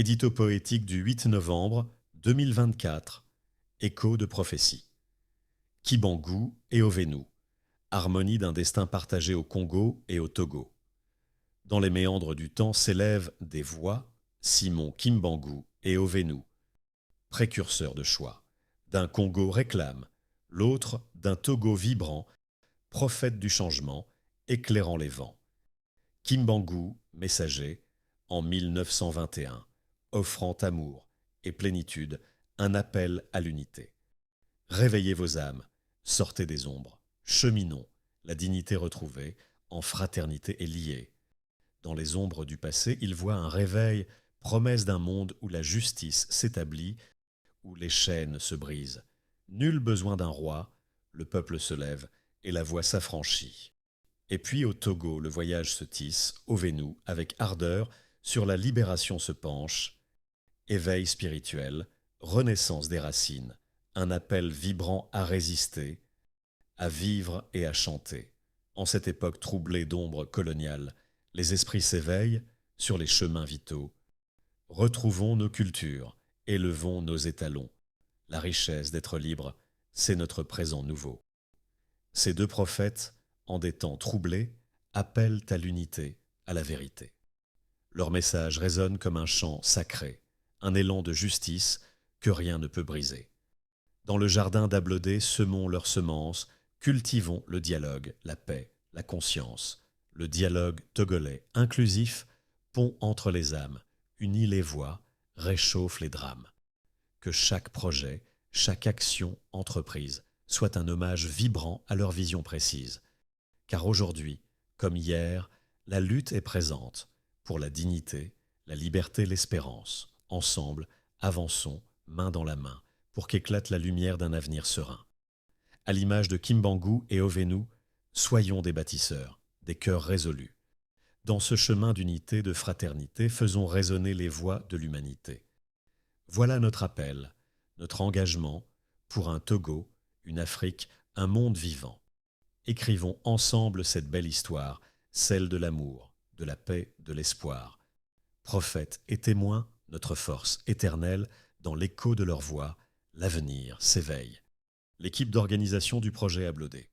Édito poétique du 8 novembre 2024. Écho de prophétie. Kibangu et Ovenu. Harmonie d'un destin partagé au Congo et au Togo. Dans les méandres du temps s'élèvent des voix, Simon Kimbangu et Ovenu, précurseurs de choix. D'un Congo réclame, l'autre d'un Togo vibrant, prophète du changement, éclairant les vents. Kimbangu, messager, en 1921, offrant amour et plénitude, un appel à l'unité. Réveillez vos âmes, sortez des ombres, cheminons, la dignité retrouvée, en fraternité et liée. Dans les ombres du passé, il voit un réveil, promesse d'un monde où la justice s'établit, où les chaînes se brisent. Nul besoin d'un roi, le peuple se lève et la voix s'affranchit. Et puis au Togo, le voyage se tisse, Ovenu, avec ardeur, sur la libération se penche, éveil spirituel, renaissance des racines, un appel vibrant à résister, à vivre et à chanter. En cette époque troublée d'ombres coloniales, les esprits s'éveillent sur les chemins vitaux. Retrouvons nos cultures, élevons nos étalons. La richesse d'être libre, c'est notre présent nouveau. Ces deux prophètes, en des temps troublés, appellent à l'unité, à la vérité. Leur message résonne comme un chant sacré, un élan de justice que rien ne peut briser. Dans le jardin d'Ablodé, semons leurs semences, cultivons le dialogue, la paix, la conscience. Le dialogue togolais, inclusif, pont entre les âmes, unit les voix, réchauffe les drames. Que chaque projet, chaque action entreprise soit un hommage vibrant à leur vision précise. Car aujourd'hui, comme hier, la lutte est présente pour la dignité, la liberté, l'espérance. Ensemble, avançons, main dans la main, pour qu'éclate la lumière d'un avenir serein. À l'image de Kimbangu et Ovenu, soyons des bâtisseurs, des cœurs résolus. Dans ce chemin d'unité, de fraternité, faisons résonner les voix de l'humanité. Voilà notre appel, notre engagement pour un Togo, une Afrique, un monde vivant. Écrivons ensemble cette belle histoire, celle de l'amour, de la paix, de l'espoir. Prophètes et témoins, notre force éternelle, dans l'écho de leur voix, l'avenir s'éveille. L'équipe d'organisation du projet Ablodé.